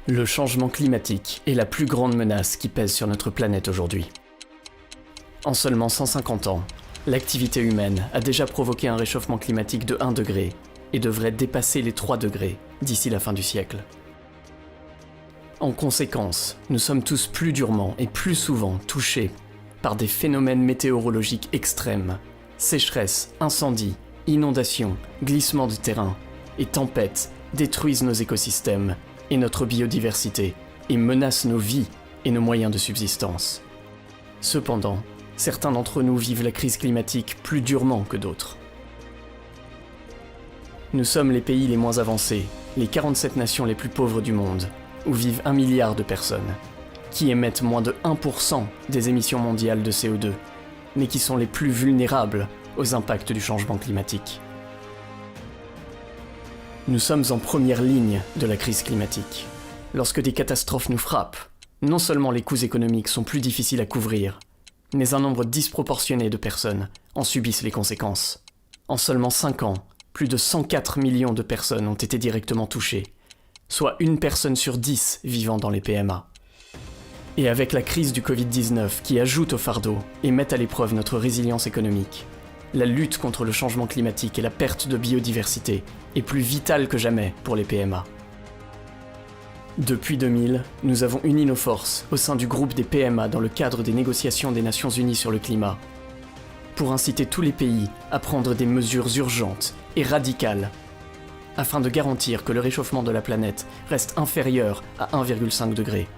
Le changement climatique est la plus grande menace qui pèse sur notre planète aujourd'hui. En seulement 150 ans, l'activité humaine a déjà provoqué un réchauffement climatique de 1 degré et devrait dépasser les 3 degrés d'ici la fin du siècle. En conséquence, nous sommes tous plus durement et plus souvent touchés par des phénomènes météorologiques extrêmes, sécheresse, incendies, inondations, glissements de terrain et tempêtes détruisent nos écosystèmes et notre biodiversité et menacent nos vies et nos moyens de subsistance. Cependant, certains d'entre nous vivent la crise climatique plus durement que d'autres. Nous sommes les pays les moins avancés, les 47 nations les plus pauvres du monde, où vivent 1 milliard de personnes, qui émettent moins de 1% des émissions mondiales de CO2, mais qui sont les plus vulnérables aux impacts du changement climatique. Nous sommes en première ligne de la crise climatique. Lorsque des catastrophes nous frappent, non seulement les coûts économiques sont plus difficiles à couvrir, mais un nombre disproportionné de personnes en subissent les conséquences. En seulement 5 ans, plus de 104 millions de personnes ont été directement touchées, soit 1 personne sur 10 vivant dans les PMA. Et avec la crise du Covid-19 qui ajoute au fardeau et met à l'épreuve notre résilience économique, la lutte contre le changement climatique et la perte de biodiversité est plus vitale que jamais pour les PMA. Depuis 2000, nous avons uni nos forces au sein du groupe des PMA dans le cadre des négociations des Nations Unies sur le climat, pour inciter tous les pays à prendre des mesures urgentes et radicales afin de garantir que le réchauffement de la planète reste inférieur à 1,5 degré.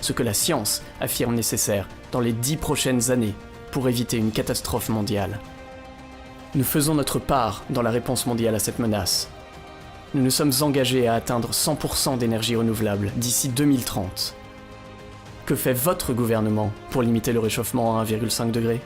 Ce que la science affirme nécessaire dans les 10 prochaines années pour éviter une catastrophe mondiale. Nous faisons notre part dans la réponse mondiale à cette menace. Nous nous sommes engagés à atteindre 100% d'énergie renouvelable d'ici 2030. Que fait votre gouvernement pour limiter le réchauffement à 1,5 degré ?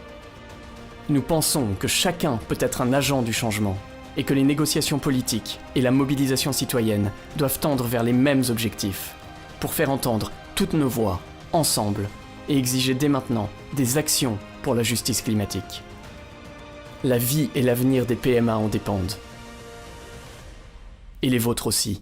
Nous pensons que chacun peut être un agent du changement et que les négociations politiques et la mobilisation citoyenne doivent tendre vers les mêmes objectifs pour faire entendre toutes nos voix, ensemble, et exiger dès maintenant des actions pour la justice climatique. La vie et l'avenir des PMA en dépendent. Et les vôtres aussi.